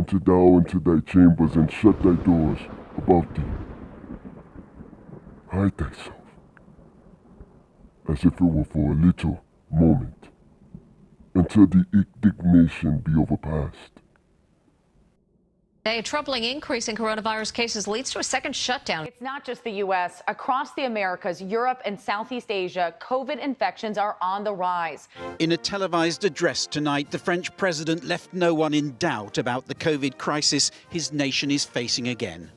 enter thou into thy chambers, and shut thy doors about thee. Hide thyself, as if it were for a little moment, until the indignation be overpast. A troubling increase in coronavirus cases leads to a second shutdown. It's not just the U.S. Across the Americas, Europe and Southeast Asia, COVID infections are on the rise. In a televised address tonight, the French president left no one in doubt about the COVID crisis his nation is facing again.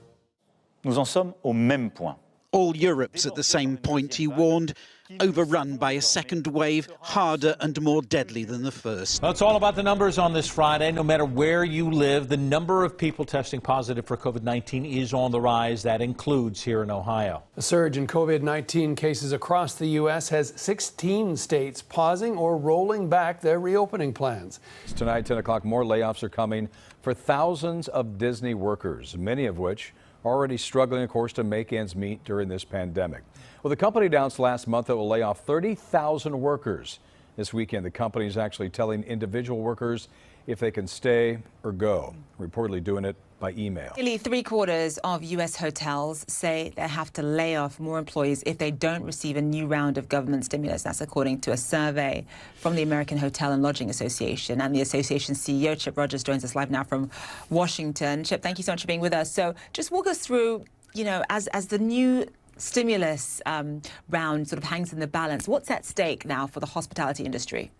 Nous en sommes au même point. All Europe's at the same point, he warned, overrun by a second wave, harder and more deadly than the first. Well, it's all about the numbers on this Friday. No matter where you live, the number of people testing positive for COVID-19 is on the rise. That includes here in Ohio. A surge in COVID-19 cases across the U.S. has 16 states pausing or rolling back their reopening plans. Tonight, 10 o'clock, more layoffs are coming for thousands of Disney workers, many of which are already struggling, of course, to make ends meet during this pandemic. Well, the company announced last month it will lay off 30,000 workers. This weekend, the company is actually telling individual workers if they can stay or go, reportedly doing it by email. Nearly 3/4 of U.S. hotels say they have to lay off more employees if they don't receive a new round of government stimulus. That's according to a survey from the American Hotel and Lodging Association. And the association CEO, Chip Rogers, joins us live now from Washington. Chip, thank you so much for being with us. So just walk us through, as the new stimulus round sort of hangs in the balance, what's at stake now for the hospitality industry?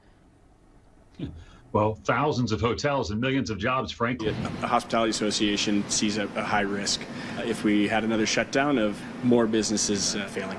Well, thousands of hotels and millions of jobs, frankly. The Hospitality Association sees a high risk if we had another shutdown of more businesses failing.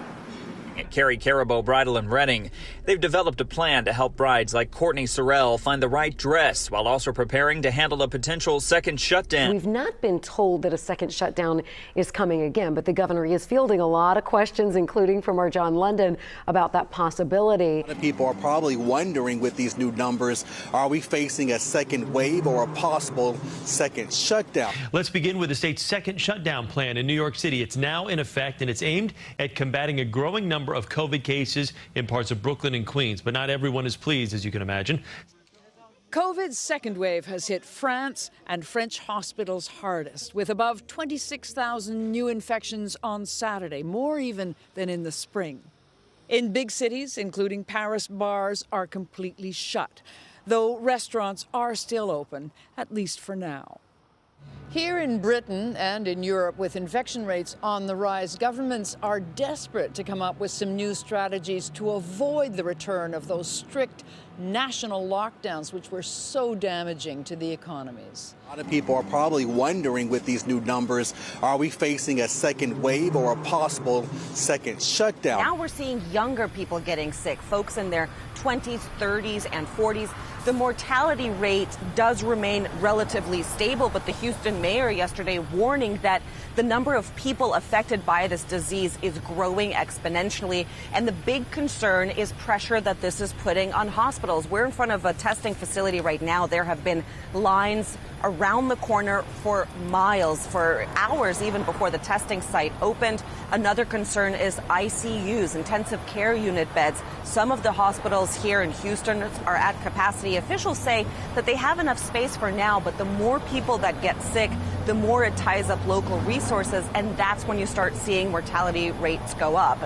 At Carrie Carabo Bridal and Wedding, they've developed a plan to help brides like Courtney Sorrell find the right dress while also preparing to handle a potential second shutdown. We've not been told that a second shutdown is coming again, but the governor is fielding a lot of questions, including from our John London, about that possibility. A lot of people are probably wondering with these new numbers, are we facing a second wave or a possible second shutdown? Let's begin with the state's second shutdown plan in New York City. It's now in effect, and it's aimed at combating a growing number of COVID cases in parts of Brooklyn and Queens, but not everyone is pleased, as you can imagine. COVID's second wave has hit France and French hospitals hardest, with above 26,000 new infections on Saturday, more even than in the spring. In big cities, including Paris, bars are completely shut, though restaurants are still open, at least for now. Here in Britain and in Europe, with infection rates on the rise, governments are desperate to come up with some new strategies to avoid the return of those strict national lockdowns, which were so damaging to the economies. A lot of people are probably wondering with these new numbers, are we facing a second wave or a possible second shutdown? Now we're seeing younger people getting sick, folks in their 20s, 30s, and 40s. The mortality rate does remain relatively stable, but the Houston mayor yesterday warning that the number of people affected by this disease is growing exponentially, and the big concern is pressure that this is putting on hospitals. We're in front of a testing facility right now. There have been lines around the corner for miles, for hours even before the testing site opened. Another concern is ICUs, intensive care unit beds. Some of the hospitals here in Houston are at capacity. Officials say that they have enough space for now, but the more people that get sick, the more it ties up local resources, and that's when you start seeing mortality rates go up.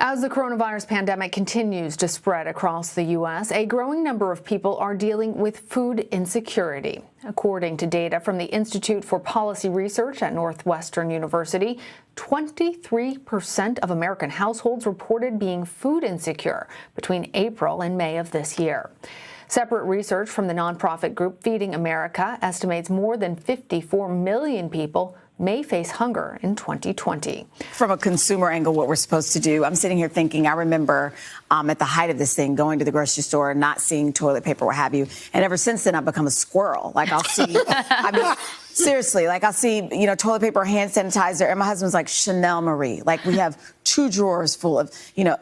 As the coronavirus pandemic continues to spread across the U.S., a growing number of people are dealing with food insecurity. According to data from the Institute for Policy Research at Northwestern University, 23% of American households reported being food insecure between April and May of this year. Separate research from the nonprofit group Feeding America estimates more than 54 million people may face hunger in 2020. From a consumer angle, what we're supposed to do, I'm sitting here thinking, I remember at the height of this thing, going to the grocery store, not seeing toilet paper, what have you. And ever since then, I've become a squirrel. Like I'll see, seriously, like I'll see, toilet paper, hand sanitizer, and my husband's like, Chanel Marie. Like we have 2 drawers full of,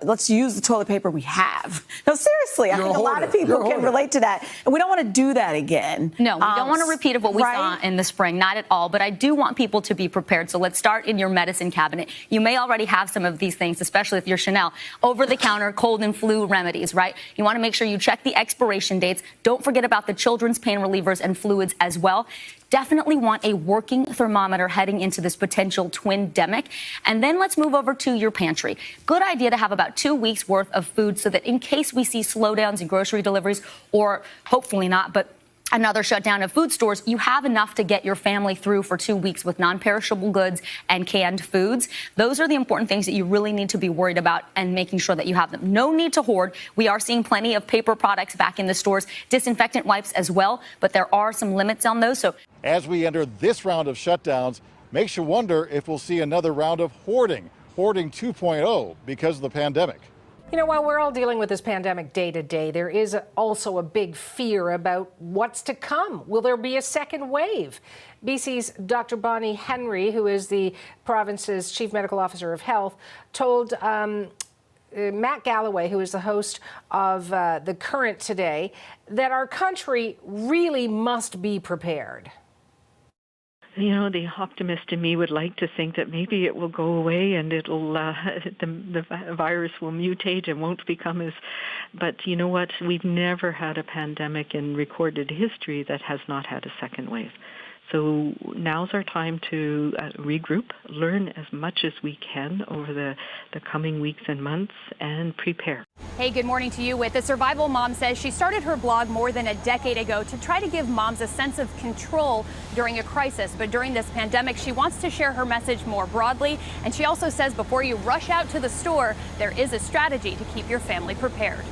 let's use the toilet paper we have. No, seriously, I think a lot of people can relate to that. And we don't want to do that again. No, we don't want to repeat of what we saw in the spring, not at all. But I do want people to be prepared. So let's start in your medicine cabinet. You may already have some of these things, especially if you're Chanel, over-the-counter cold and flu remedies, right? You want to make sure you check the expiration dates. Don't forget about the children's pain relievers and fluids as well. Definitely want a working thermometer heading into this potential twin-demic. And then let's move over to your pantry. Good idea to have about 2 weeks worth of food so that in case we see slowdowns in grocery deliveries, or hopefully not, but another shutdown of food stores, you have enough to get your family through for 2 weeks with non-perishable goods and canned foods. Those are the important things that you really need to be worried about and making sure that you have them. No need to hoard. We are seeing plenty of paper products back in the stores, disinfectant wipes as well, but there are some limits on those. So as we enter this round of shutdowns, makes you wonder if we'll see another round of hoarding 2.0 because of the pandemic. You know, while we're all dealing with this pandemic day to day, there is also a big fear about what's to come. Will there be a second wave? BC's Dr. Bonnie Henry, who is the province's Chief Medical Officer of Health, told Matt Galloway, who is the host of The Current today, that our country really must be prepared. You know, the optimist in me would like to think that maybe it will go away and it'll the virus will mutate and won't become as. But you know what? We've never had a pandemic in recorded history that has not had a second wave. So now's our time to regroup, learn as much as we can over the coming weeks and months, and prepare. Hey, good morning to you. With The Survival Mom says she started her blog more than a decade ago to try to give moms a sense of control during a crisis. But during this pandemic, she wants to share her message more broadly. And she also says before you rush out to the store, there is a strategy to keep your family prepared.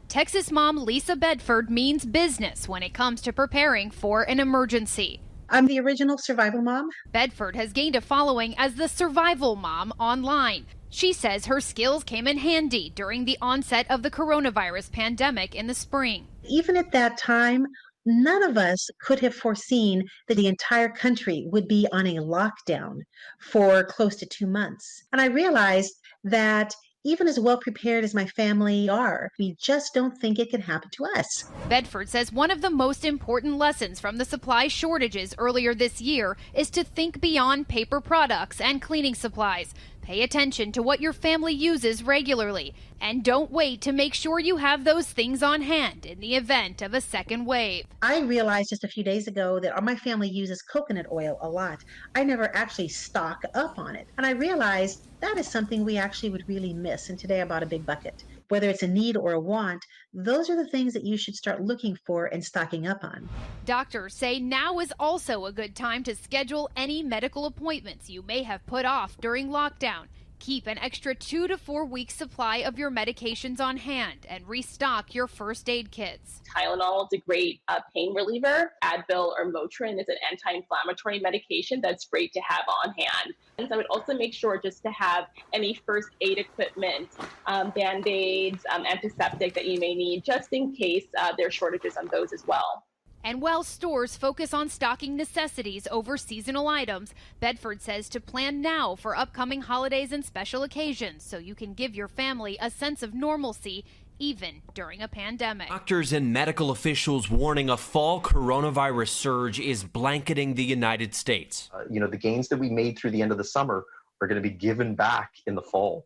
Texas mom Lisa Bedford means business when it comes to preparing for an emergency. I'm the original survival mom. Bedford has gained a following as the survival mom online. She says her skills came in handy during the onset of the coronavirus pandemic in the spring. Even at that time, none of us could have foreseen that the entire country would be on a lockdown for close to 2 months. And I realized that even as well prepared as my family are, we just don't think it can happen to us. Bedford says one of the most important lessons from the supply shortages earlier this year is to think beyond paper products and cleaning supplies. Pay attention to what your family uses regularly, and don't wait to make sure you have those things on hand in the event of a second wave. I realized just a few days ago that my family uses coconut oil a lot. I never actually stock up on it. And I realized that is something we actually would really miss. And today I bought a big bucket. Whether it's a need or a want, those are the things that you should start looking for and stocking up on. Doctors say now is also a good time to schedule any medical appointments you may have put off during lockdown. Keep an extra 2 to 4 weeks supply of your medications on hand and restock your first aid kits. Tylenol is a great pain reliever. Advil or Motrin is an anti-inflammatory medication that's great to have on hand. And so I would also make sure just to have any first aid equipment, Band-Aids, antiseptic that you may need, just in case there are shortages on those as well. And while stores focus on stocking necessities over seasonal items, Bedford says to plan now for upcoming holidays and special occasions so you can give your family a sense of normalcy even during a pandemic. Doctors and medical officials warning a fall coronavirus surge is blanketing the United States. The gains that we made through the end of the summer are going to be given back in the fall.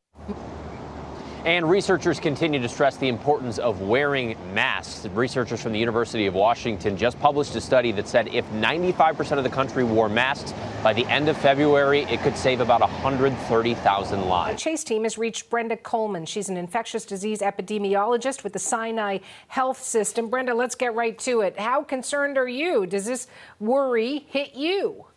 And researchers continue to stress the importance of wearing masks. Researchers from the University of Washington just published a study that said if 95% of the country wore masks by the end of February, it could save about 130,000 lives. The Chase team has reached Brenda Coleman. She's an infectious disease epidemiologist with the Sinai Health System. Brenda, let's get right to it. How concerned are you? Does this worry hit you?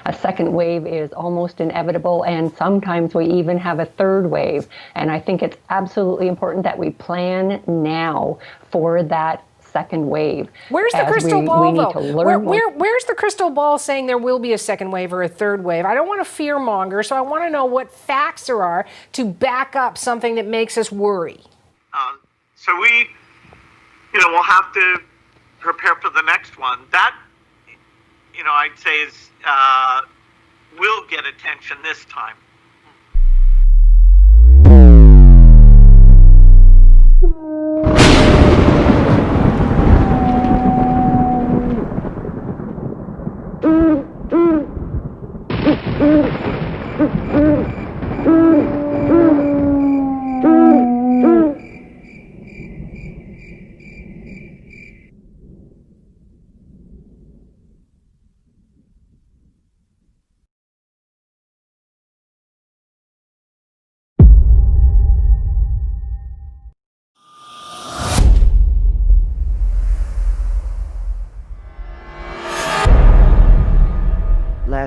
A second wave is almost inevitable, and sometimes we even have a third wave. And I think it's absolutely important that we plan now for that second wave. Where's the crystal ball, though? Where's the crystal ball saying there will be a second wave or a third wave? I don't want to fear monger, so I want to know what facts there are to back up something that makes us worry. So we'll have to prepare for the next one. That, I'd say is will get attention this time.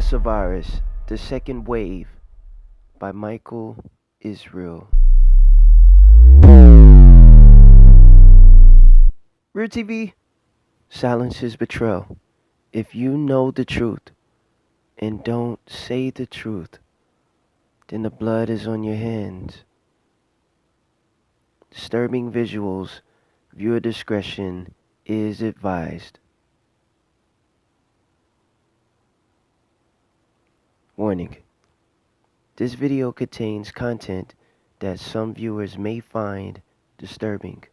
Lassa virus, the second wave, by Michael Israel. Real TV, silence is betrayal. If you know the truth and don't say the truth, then the blood is on your hands. Disturbing visuals, viewer discretion is advised. Warning. This video contains content that some viewers may find disturbing.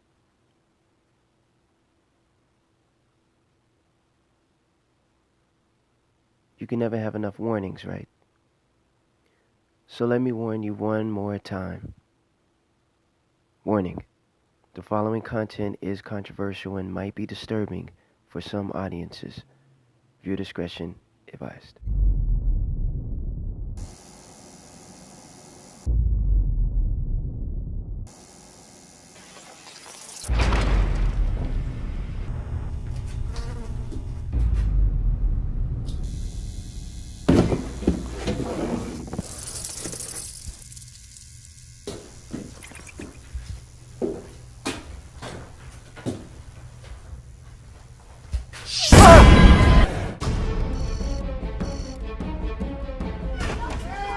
You can never have enough warnings, right? So let me warn you one more time. Warning. The following content is controversial and might be disturbing for some audiences. Viewer discretion advised.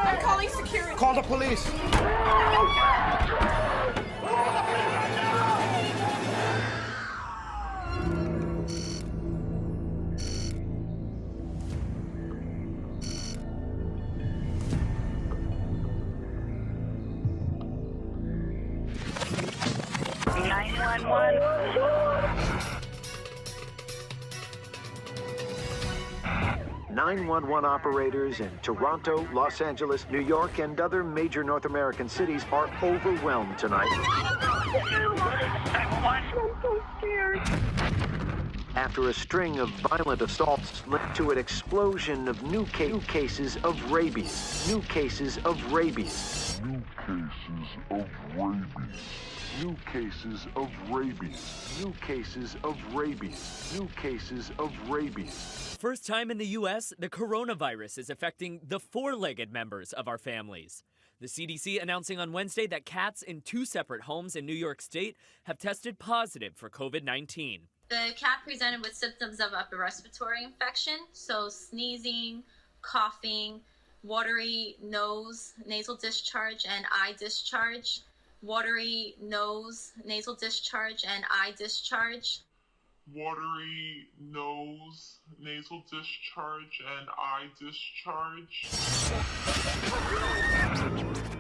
I'm calling security. Call the police. Operators in Toronto, Los Angeles, New York, and other major North American cities are overwhelmed tonight. I'm so scared. After a string of violent assaults led to an explosion of new cases of rabies. New cases of rabies. New cases of rabies. New cases of rabies. New cases of rabies. New cases of rabies. First time in the U.S., the coronavirus is affecting the four-legged members of our families. The CDC announcing on Wednesday that cats in 2 separate homes in New York State have tested positive for COVID-19. The cat presented with symptoms of upper respiratory infection, so sneezing, coughing, watery nose, nasal discharge, and eye discharge. Watery nose, nasal discharge, and eye discharge. Watery nose, nasal discharge, and eye discharge.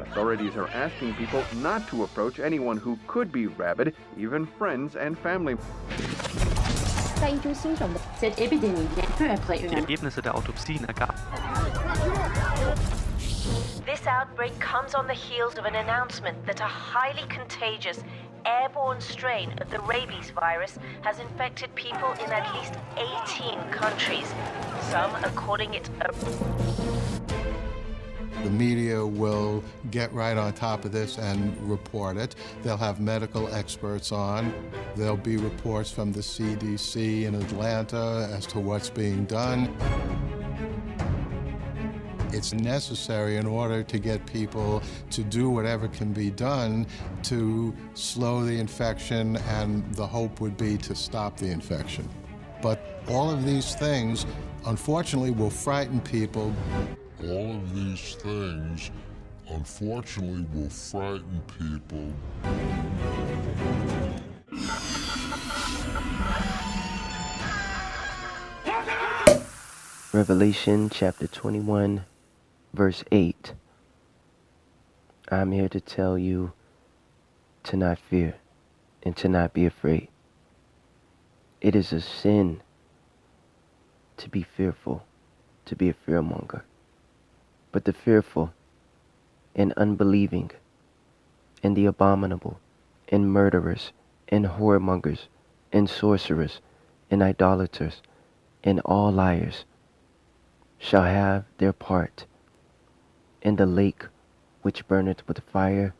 Authorities are asking people not to approach anyone who could be rabid, even friends and family. Die Ergebnisse der Autopsien ergaben. This outbreak comes on the heels of an announcement that a highly contagious airborne strain of the rabies virus has infected people in at least 18 countries, some are calling it a... The media will get right on top of this and report it. They'll have medical experts on. There'll be reports from the CDC in Atlanta as to what's being done. It's necessary in order to get people to do whatever can be done to slow the infection, and the hope would be to stop the infection. But all of these things, unfortunately, will frighten people. All of these things, unfortunately, will frighten people. Revelation chapter 21, verse 8. I'm here to tell you to not fear and to not be afraid. It is a sin to be fearful, to be a fearmonger. But the fearful and unbelieving and the abominable and murderers and whoremongers and sorcerers and idolaters and all liars shall have their part in the lake which burneth with fire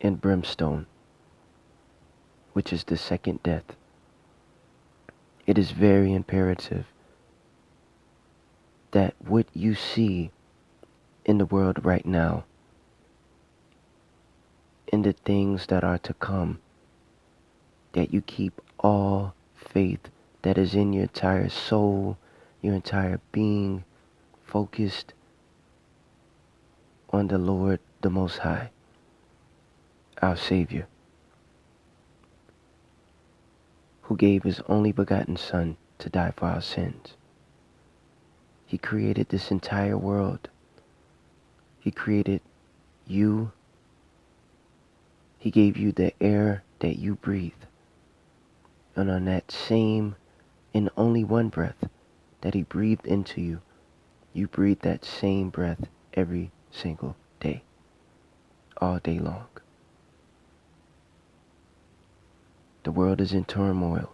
and brimstone, which is the second death. It is very imperative that what you see in the world right now, in the things that are to come, that you keep all faith that is in your entire soul, your entire being, focused on the Lord, the Most High, our Savior, who gave his only begotten Son to die for our sins. He created this entire world. He created you. He gave you the air that you breathe. And on that same and only one breath that he breathed into you, you breathe that same breath every single day, all day long. The world is in turmoil,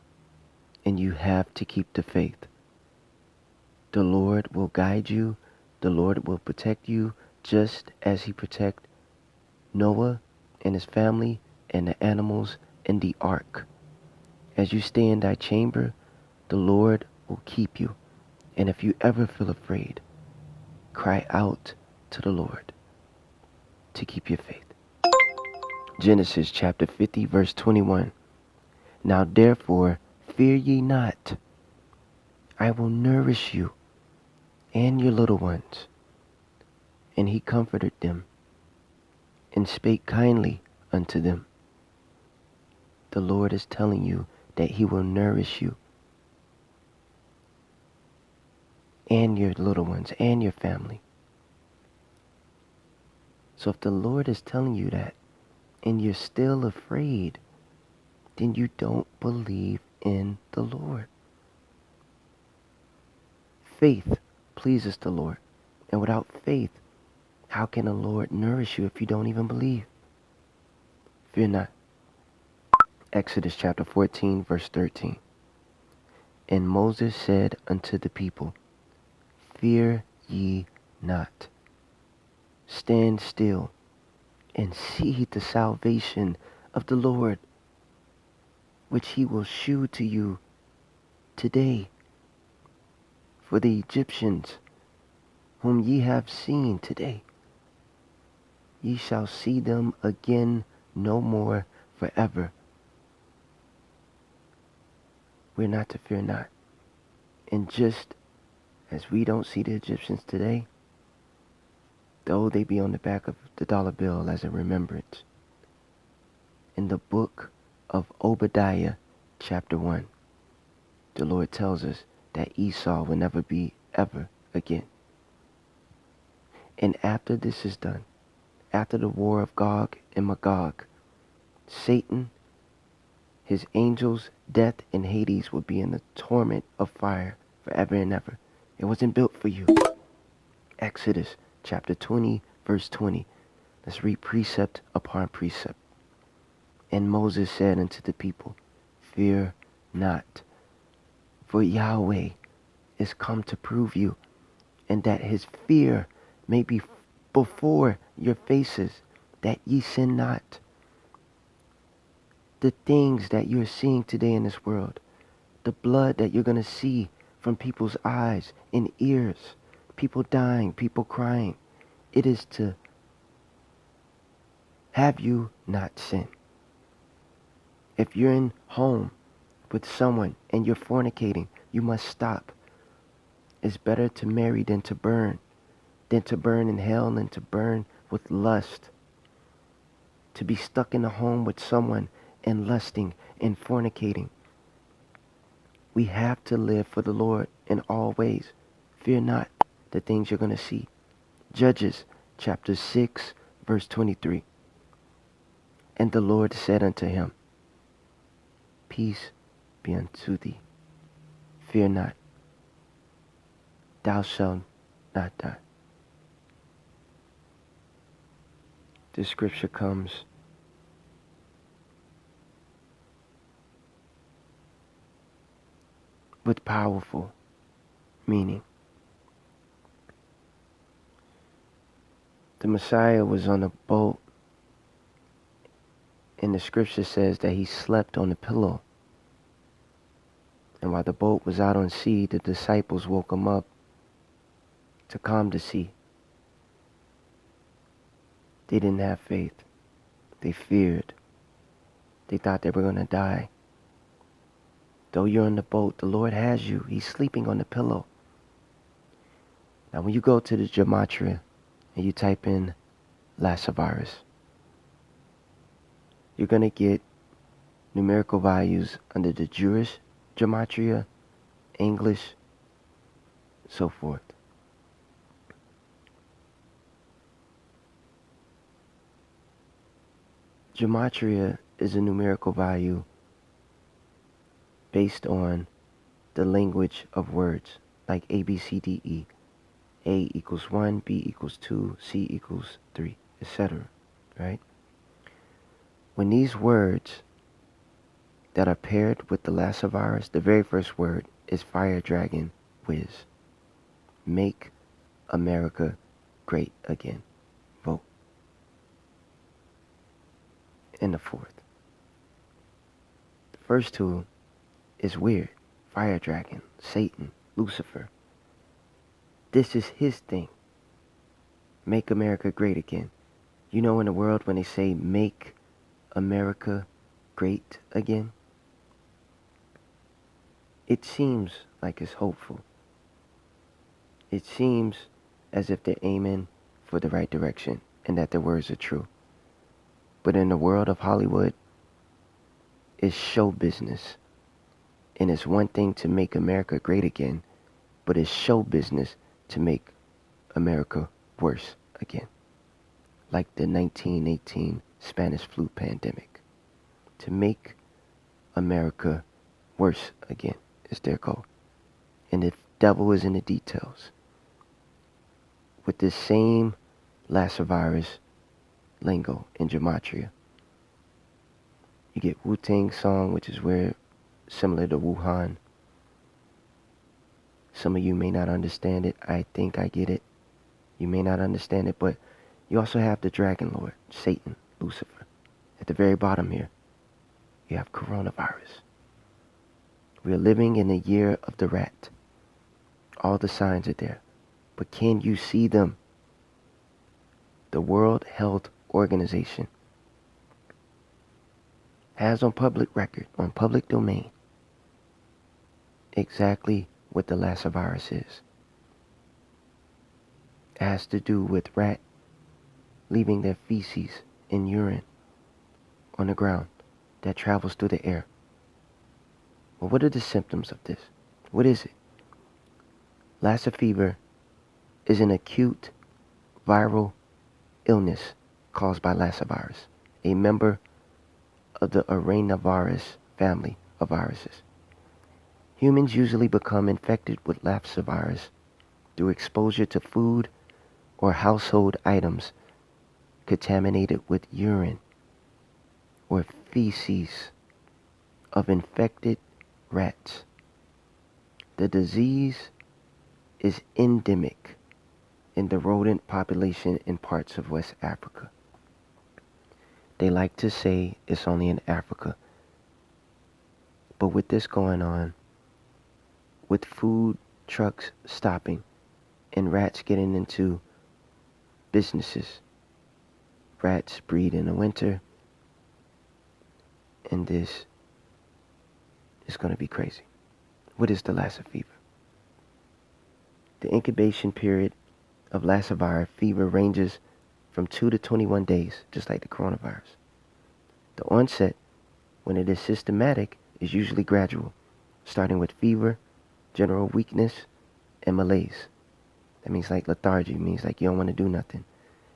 and you have to keep the faith. The Lord will guide you. The Lord will protect you just as he protected Noah and his family and the animals in the ark. As you stay in thy chamber, the Lord will keep you. And if you ever feel afraid, cry out to the Lord to keep your faith. Genesis chapter 50, verse 21. Now therefore, fear ye not. I will nourish you and your little ones. And he comforted them and spake kindly unto them. The Lord is telling you that he will nourish you and your little ones and your family. So if the Lord is telling you that and you're still afraid, then you don't believe in the Lord. Faith pleases the Lord. And without faith, how can the Lord nourish you if you don't even believe? Fear not. Exodus chapter 14, verse 13. And Moses said unto the people, fear ye not. Stand still and see the salvation of the Lord, which he will shew to you today. For the Egyptians, whom ye have seen today, ye shall see them again no more forever. We're not to fear not. And just as we don't see the Egyptians today, though they be on the back of the dollar bill as a remembrance, in the book of Obadiah, chapter 1, the Lord tells us that Esau will never be ever again. And after this is done, after the war of Gog and Magog, Satan, his angels, death, and Hades will be in the torment of fire forever and ever. It wasn't built for you. Exodus chapter 20, verse 20. Let's read precept upon precept. And Moses said unto the people, fear not, for Yahweh is come to prove you, and that his fear may be before your faces, that ye sin not. The things that you're seeing today in this world, the blood that you're going to see from people's eyes and ears, people dying, people crying, it is to have you not sin. If you're in home with someone and you're fornicating, you must stop. It's better to marry than to burn in hell, than to burn with lust. To be stuck in a home with someone and lusting and fornicating. We have to live for the Lord in all ways. Fear not the things you're going to see. Judges chapter 6, verse 23. And the Lord said unto him, peace be unto thee. Fear not. Thou shalt not die. This scripture comes with powerful meaning. The Messiah was on a boat, and the scripture says that he slept on a pillow. And while the boat was out on sea, the disciples woke him up to calm the sea. They didn't have faith. They feared. They thought they were going to die. Though you're on the boat, the Lord has you. He's sleeping on the pillow. Now, when you go to the gematria and you type in Lassa virus, you're going to get numerical values under the Jewish gematria, English, so forth. Gematria is a numerical value based on the language of words, like A, B, C, D, E. A equals 1, B equals 2, C equals 3, etc. Right? When these words that are paired with the Lassa virus, the very first word is fire dragon whiz. Make America great again. Vote. And the fourth. The first two is weird. Fire dragon, Satan, Lucifer. This is his thing. Make America great again. You know, in the world when they say make America great again, it seems like it's hopeful. It seems as if they're aiming for the right direction and that their words are true. But in the world of Hollywood, it's show business. And it's one thing to make America great again, but it's show business to make America worse again. Like the 1918 Spanish flu pandemic. To make America worse again is their goal. And the devil is in the details. With this same Lassa virus lingo in gematria, you get Wu-Tang song, which is where similar to Wuhan. Some of you may not understand it. I think I get it. You may not understand it, but you also have the Dragon Lord, Satan, Lucifer. At the very bottom here, you have coronavirus. We are living in the year of the rat. All the signs are there. But can you see them? The World Health Organization has on public record, on public domain, exactly what the Lassa virus is. It has to do with rat leaving their feces and urine on the ground that travels through the air. Well, what are the symptoms of this? What is it? Lassa fever is an acute viral illness caused by Lassa virus, a member of the arenavirus family of viruses. Humans usually become infected with Lassa virus through exposure to food or household items contaminated with urine or feces of infected rats. The disease is endemic in the rodent population in parts of West Africa. They like to say it's only in Africa. But with this going on, with food trucks stopping and rats getting into businesses, rats breed in the winter, and this is going to be crazy. What is the Lassa fever? The incubation period of Lassa virus fever ranges from 2 to 21 days, just like the coronavirus. The onset, when it is systematic, is usually gradual, starting with fever, general weakness, and malaise. That means like lethargy, means like you don't want to do nothing.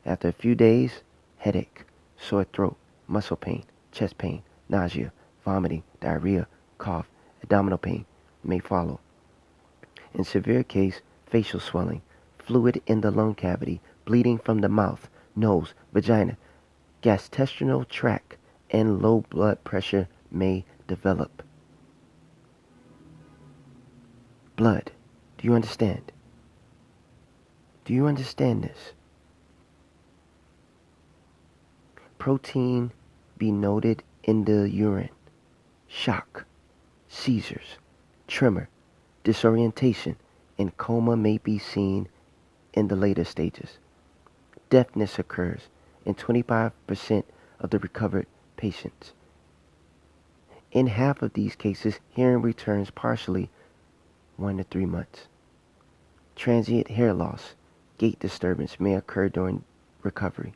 After a few days, headache, sore throat, muscle pain, chest pain, nausea, vomiting, diarrhea, cough, abdominal pain may follow. In severe case, facial swelling, fluid in the lung cavity, bleeding from the mouth, nose, vagina, gastrointestinal tract, and low blood pressure may develop. Blood. Do you understand? Do you understand this? Protein be noted in the urine. Shock, seizures, tremor, disorientation, and coma may be seen in the later stages. Deafness occurs in 25% of the recovered patients. In half of these cases, hearing returns partially 1 to 3 months. Transient hair loss, gait disturbance may occur during recovery.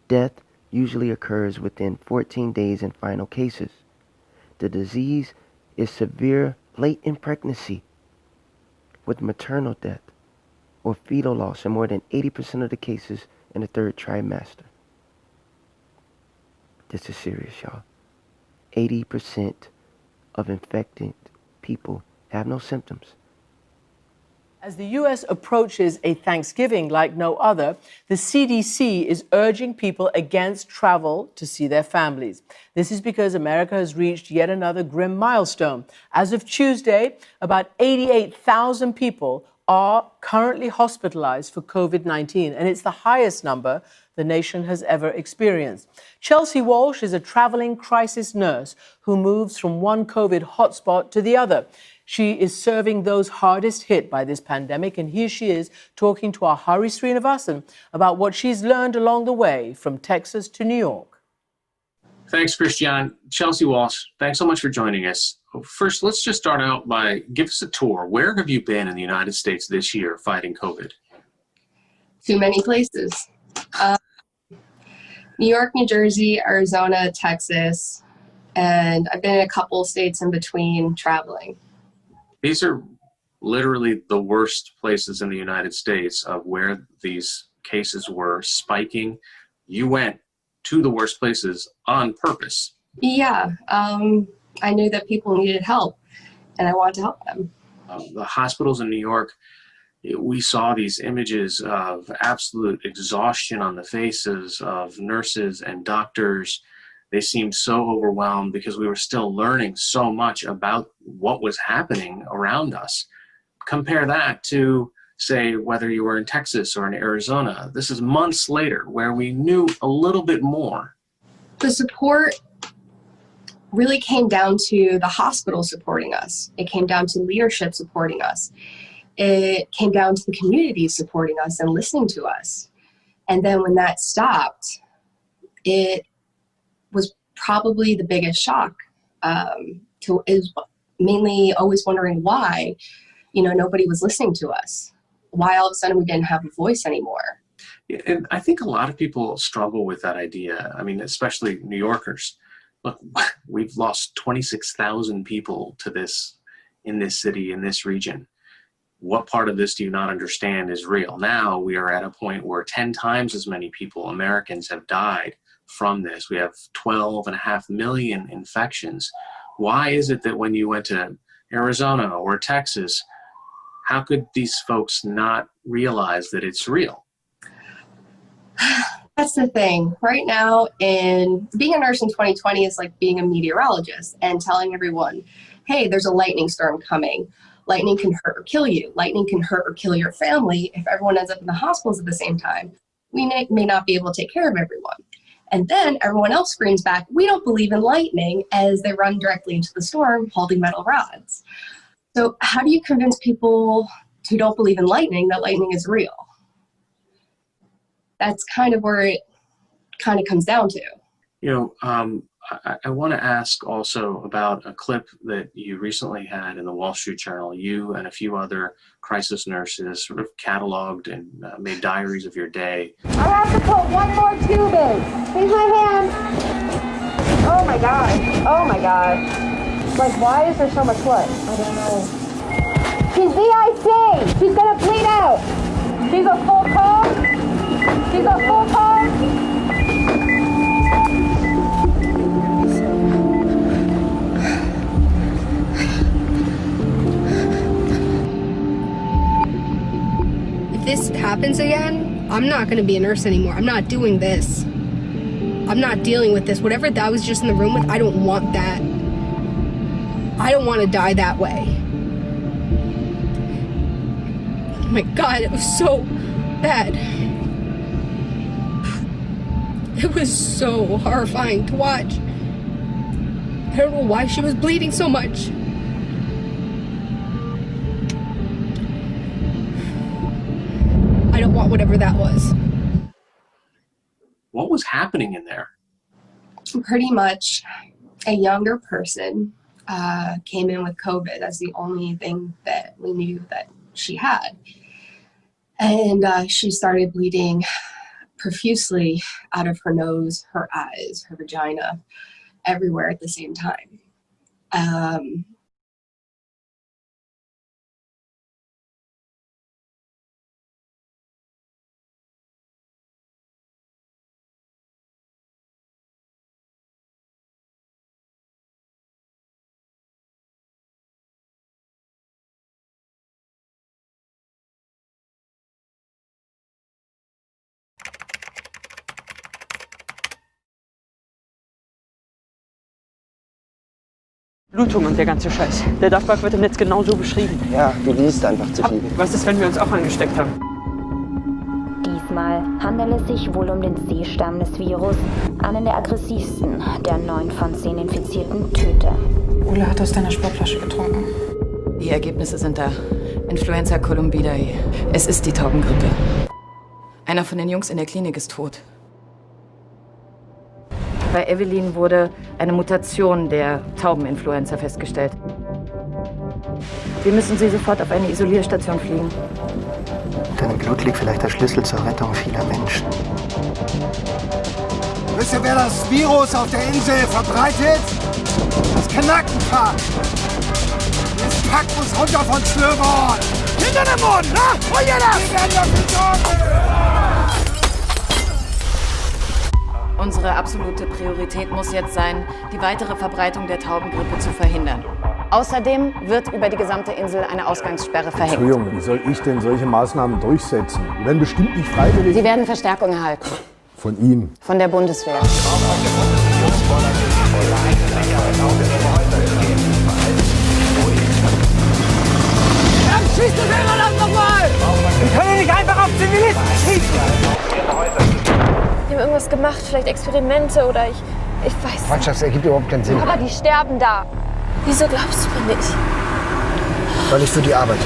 Death usually occurs within 14 days in final cases. The disease is severe late in pregnancy, with maternal death or fetal loss in more than 80% of the cases in the third trimester. This is serious, y'all. 80% of infected people have no symptoms. As the U.S. approaches a Thanksgiving like no other, the CDC is urging people against travel to see their families. This is because America has reached yet another grim milestone. As of Tuesday, about 88,000 people are currently hospitalized for COVID-19, and it's the highest number the nation has ever experienced. Chelsea Walsh is a traveling crisis nurse who moves from one COVID hotspot to the other. She is serving those hardest hit by this pandemic, and here she is talking to our Hari Srinivasan about what she's learned along the way from Texas to New York. Thanks, Christiane. Chelsea Walsh, thanks so much for joining us. First, let's just start out by give us a tour. Where have you been in the United States this year fighting COVID? Too many places. New York, New Jersey, Arizona, Texas, and I've been in a couple states in between traveling. These are literally the worst places in the United States of where these cases were spiking. You went to the worst places on purpose. Yeah, I knew that people needed help, and I wanted to help them. The hospitals in New York, we saw these images of absolute exhaustion on the faces of nurses and doctors. They seemed so overwhelmed because we were still learning so much about what was happening around us. Compare that to, say, whether you were in Texas or in Arizona. This is months later where we knew a little bit more. The support really came down to the hospital supporting us. It came down to leadership supporting us. It came down to the community supporting us and listening to us. And then when that stopped, it was probably the biggest shock. Is mainly always wondering why, nobody was listening to us. Why all of a sudden we didn't have a voice anymore. And I think a lot of people struggle with that idea. I mean, especially New Yorkers. Look, we've lost 26,000 people to this in this city, in this region. What part of this do you not understand is real? Now we are at a point where 10 times as many people, Americans, have died from this. We have 12.5 million infections. Why is it that when you went to Arizona or Texas, how could these folks not realize that it's real? That's the thing. Right now, in being a nurse in 2020 is like being a meteorologist and telling everyone, hey, there's a lightning storm coming. Lightning can hurt or kill you. Lightning can hurt or kill your family. If everyone ends up in the hospitals at the same time, we may not be able to take care of everyone. And then everyone else screams back, we don't believe in lightning, as they run directly into the storm holding metal rods. So how do you convince people who don't believe in lightning that lightning is real? That's kind of where it kind of comes down to. I want to ask also about a clip that you recently had in the Wall Street Journal. You and a few other crisis nurses sort of cataloged and made diaries of your day. I have to put one more tube in. Here's my hand. Oh my God. Oh my God. Like, why is there so much blood? I don't know. She's VIC. She's going to bleed out. She's a full cone. She's a full cone. If this happens again, I'm not going to be a nurse anymore. I'm not doing this. I'm not dealing with this. Whatever that was just in the room with, I don't want that. I don't want to die that way. Oh my God, it was so bad. It was so horrifying to watch. I don't know why she was bleeding so much. I don't want whatever that was. What was happening in there? Pretty much a younger person came in with COVID. That's the only thing that we knew that she had. And she started bleeding profusely out of her nose, her eyes, her vagina, everywhere at the same time. Blutung und der ganze Scheiß. Der Dachpark wird im Netz genauso beschrieben. Ja, du liest einfach zu viel. Was ist, wenn wir uns auch angesteckt haben? Diesmal handelt es sich wohl um den C-Stamm des Virus, einen der aggressivsten der 9 von 10 infizierten Töter. Ole hat aus deiner Sportflasche getrunken. Die Ergebnisse sind da. Influenza Columbidae. Es ist die Taubengrippe. Einer von den Jungs in der Klinik ist tot. Bei Evelyn wurde eine Mutation der Taubeninfluenza festgestellt. Wir müssen sie sofort auf eine Isolierstation fliegen. In deinem Blut liegt vielleicht der Schlüssel zur Rettung vieler Menschen. Wisst ihr, wer das Virus auf der Insel verbreitet? Das Kanackenpack. Das Pack muss runter von Schlöborn. Hinter dem Mond, na? Wo jeder? Wir werden dafür sorgen. Unsere absolute Priorität muss jetzt sein, die weitere Verbreitung der Taubengrippe zu verhindern. Außerdem wird über die gesamte Insel eine Ausgangssperre verhängt. Entschuldigung, wie soll ich denn solche Maßnahmen durchsetzen? Die werden bestimmt nicht freiwillig. Sie werden Verstärkung erhalten. Von ihm? Von der Bundeswehr. Dann schießt du selber das nochmal! Wir können nicht einfach auf Zivilisten schießen! Die haben irgendwas gemacht, vielleicht Experimente oder ich weiß nicht. Quatsch, das ergibt überhaupt keinen Sinn. Aber die sterben da. Wieso glaubst du mir nicht? Weil ich für die arbeite.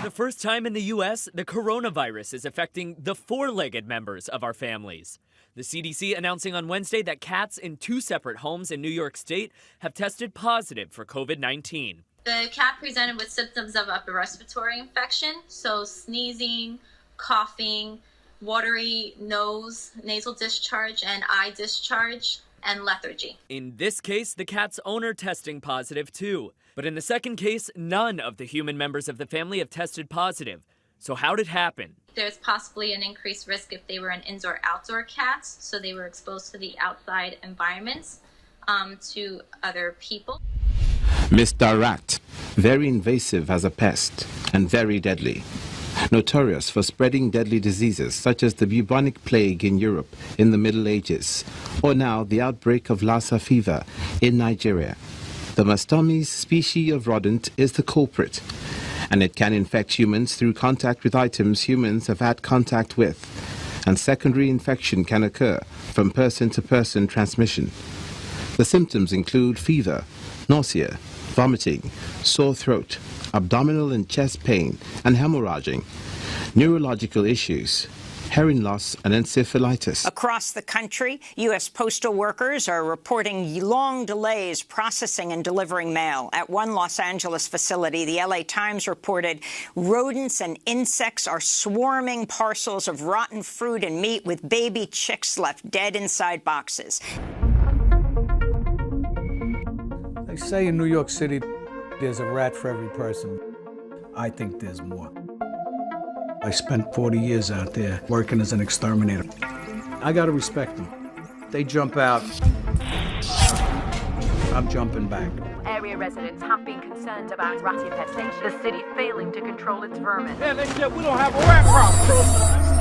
The first time in the U.S., the coronavirus is affecting the four-legged members of our families. The CDC announcing on Wednesday that cats in 2 separate homes in New York State have tested positive for COVID-19. The cat presented with symptoms of upper respiratory infection, so sneezing, coughing, watery nose, nasal discharge, and eye discharge, and lethargy. In this case, the cat's owner testing positive too. But in the second case, none of the human members of the family have tested positive. So how did it happen? There's possibly an increased risk if they were an indoor-outdoor cats, so they were exposed to the outside environments, to other people. Mr. Rat, very invasive as a pest and very deadly. Notorious for spreading deadly diseases such as the bubonic plague in Europe in the Middle Ages, or now the outbreak of Lassa fever in Nigeria. The Mastomys species of rodent is the culprit, and it can infect humans through contact with items humans have had contact with, and secondary infection can occur from person-to-person transmission. The symptoms include fever, nausea, vomiting, sore throat, abdominal and chest pain, and hemorrhaging, neurological issues, hearing loss, and encephalitis. Across the country, U.S. postal workers are reporting long delays processing and delivering mail. At one Los Angeles facility, the L.A. Times reported rodents and insects are swarming parcels of rotten fruit and meat with baby chicks left dead inside boxes. They say in New York City, there's a rat for every person. I think there's more. I spent 40 years out there working as an exterminator. I gotta respect them. They jump out, I'm jumping back. area residents have been concerned about rat infestation, the city failing to control its vermin. Yeah, they said we don't have a rat problem.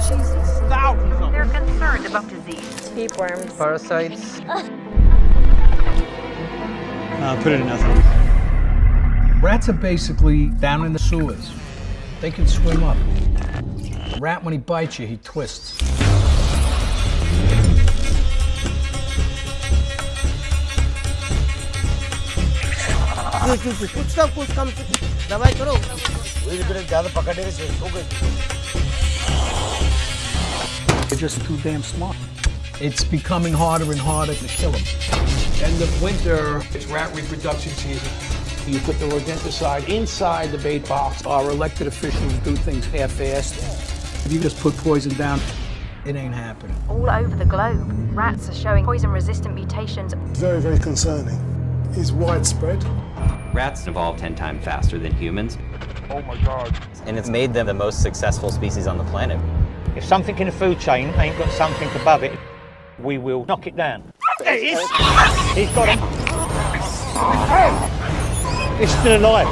Jesus, thousands of them. They're concerned about disease. Tapeworms. Parasites. Put it in nothing. Rats are basically down in the sewers. They can swim up. A rat, when he bites you, he twists. They're just too damn smart. It's becoming harder and harder to kill them. End of winter, it's rat reproduction season. You put the rodenticide inside the bait box. Our elected officials do things half-assed. If you just put poison down, it ain't happening. All over the globe, rats are showing poison-resistant mutations. Very, very concerning. It's widespread. Rats evolve 10 times faster than humans. Oh my God. And it's made them the most successful species on the planet. If something in the food chain ain't got something above it, we will knock it down. There he is! He's got him. It's still alive.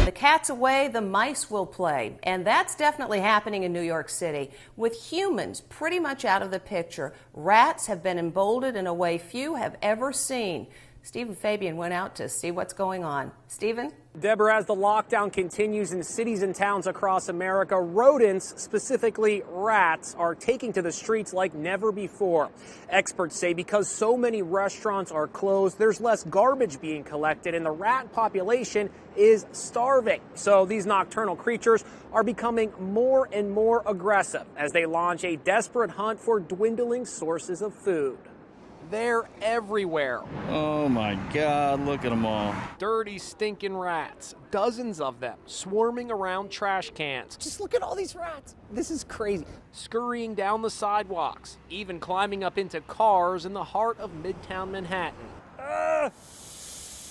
The cat's away, the mice will play. And that's definitely happening in New York City. With humans pretty much out of the picture, rats have been emboldened in a way few have ever seen. Stephen Fabian went out to see what's going on. Stephen? Deborah, as the lockdown continues in cities and towns across America, rodents, specifically rats, are taking to the streets like never before. Experts say because so many restaurants are closed, there's less garbage being collected and the rat population is starving. So these nocturnal creatures are becoming more and more aggressive as they launch a desperate hunt for dwindling sources of food. They're everywhere. Oh my God, look at them all. Dirty, stinking rats. Dozens of them swarming around trash cans. Just look at all these rats. This is crazy. Scurrying down the sidewalks, even climbing up into cars in the heart of Midtown Manhattan.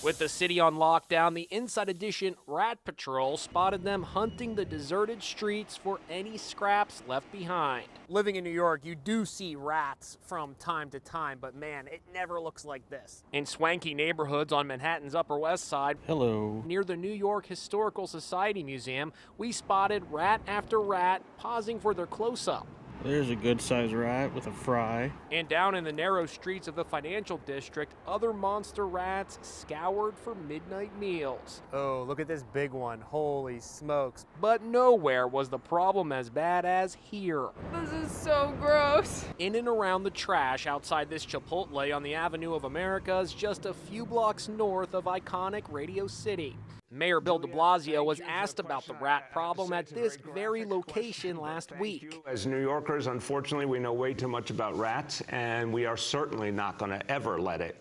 With the city on lockdown, the Inside Edition Rat Patrol spotted them hunting the deserted streets for any scraps left behind. Living in New York, you do see rats from time to time, but man, it never looks like this. In swanky neighborhoods on Manhattan's Upper West Side, hello, near the New York Historical Society Museum, we spotted rat after rat pausing for their close-up. There's a good-sized rat with a fry. And down in the narrow streets of the financial district, other monster rats scoured for midnight meals. Oh, look at this big one. Holy smokes. But nowhere was the problem as bad as here. This is so gross. In and around the trash outside this Chipotle on the Avenue of Americas, just a few blocks north of iconic Radio City. Mayor Bill de Blasio was asked about the rat problem at this very location last week. As New Yorkers, unfortunately, we know way too much about rats, and we are certainly not going to ever let it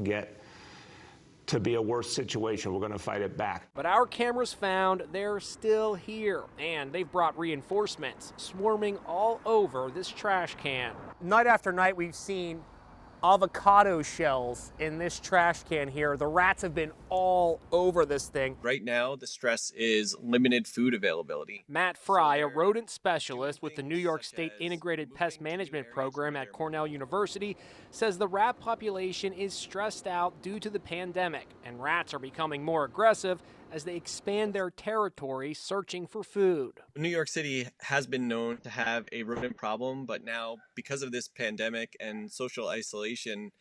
get to be a worse situation. We're going to fight it back. But our cameras found they're still here, and they've brought reinforcements swarming all over this trash can. Night after night, we've seen avocado shells in this trash can here. The rats have been all over this thing. Right now, the stress is limited food availability. Matt Fry, a rodent specialist with the New York State Integrated Pest Management Program at Cornell University, says the rat population is stressed out due to the pandemic, and rats are becoming more aggressive as they expand their territory searching for food. New York City has been known to have a rodent problem, but now because of this pandemic and social isolation,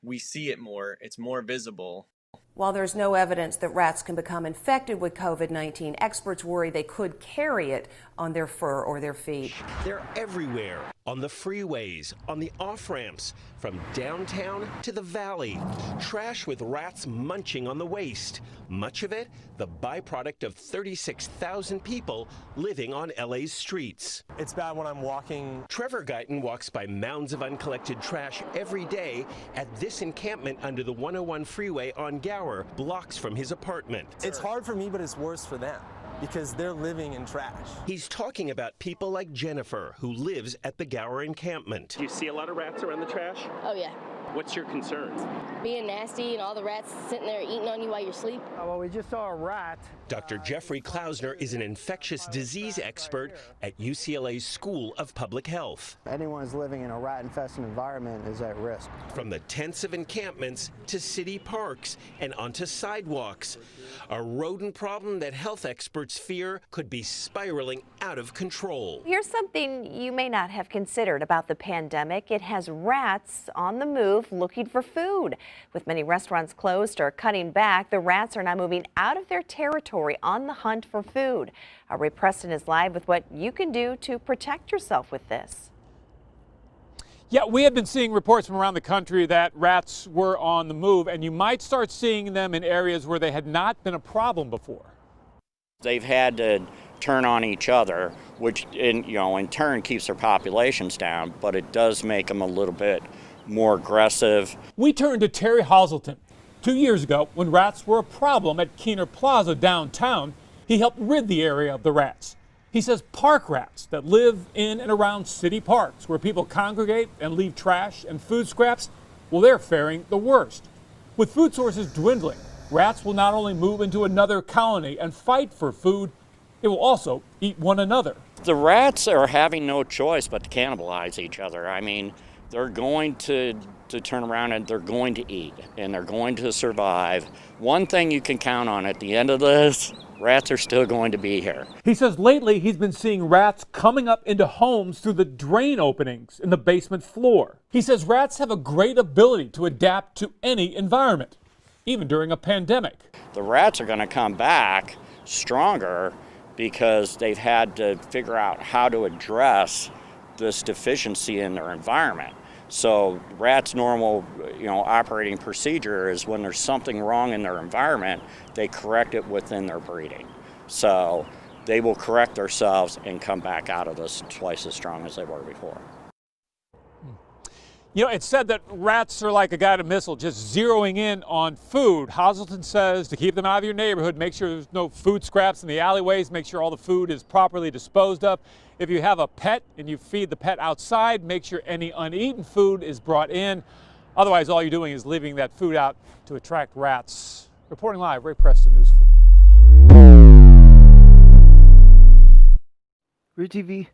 we see it more. It's more visible. While there's no evidence that rats can become infected with COVID-19, experts worry they could carry it on their fur or their feet. They're everywhere, on the freeways, on the off-ramps, from downtown to the valley. Trash with rats munching on the waste. Much of it, the byproduct of 36,000 people living on LA's streets. It's bad when I'm walking. Trevor Guyton walks by mounds of uncollected trash every day at this encampment under the 101 freeway on Gower, blocks from his apartment. It's hard for me, but it's worse for them, because they're living in trash. He's talking about people like Jennifer, who lives at the Gower encampment. Do you see a lot of rats around the trash? Oh, yeah. What's your concern? Being nasty and all the rats sitting there eating on you while you're asleep. Well, we just saw a rat. Dr. Jeffrey Klausner is an infectious disease expert at UCLA's School of Public Health. Anyone who's living in a rat-infested environment is at risk. From the tents of encampments to city parks and onto sidewalks, a rodent problem that health experts fear could be spiraling out of control. Here's something you may not have considered about the pandemic. It has rats on the move looking for food. With many restaurants closed or cutting back, the rats are now moving out of their territory on the hunt for food. Our Ray Preston is live with what you can do to protect yourself with this. Yeah, we have been seeing reports from around the country that rats were on the move, and you might start seeing them in areas where they had not been a problem before. They've had to turn on each other, which in turn keeps their populations down, but it does make them a little bit more aggressive. We turned to Terry Hazelton. 2 years ago, when rats were a problem at Keener Plaza downtown, he helped rid the area of the rats. He says park rats that live in and around city parks where people congregate and leave trash and food scraps, well, they're faring the worst. With food sources dwindling, rats will not only move into another colony and fight for food, it will also eat one another. The rats are having no choice but to cannibalize each other. I mean, they're going to turn around and they're going to eat and they're going to survive. One thing you can count on at the end of this, rats are still going to be here. He says lately he's been seeing rats coming up into homes through the drain openings in the basement floor. He says rats have a great ability to adapt to any environment, even during a pandemic. The rats are going to come back stronger because they've had to figure out how to address this deficiency in their environment. So rats' normal, operating procedure is when there's something wrong in their environment, they correct it within their breeding. So they will correct themselves and come back out of this twice as strong as they were before. It's said that rats are like a guided missile, just zeroing in on food. Hazelton says to keep them out of your neighborhood, make sure there's no food scraps in the alleyways, make sure all the food is properly disposed of. If you have a pet and you feed the pet outside, make sure any uneaten food is brought in. Otherwise, all you're doing is leaving that food out to attract rats. Reporting live, Ray Preston, News 4. Real TV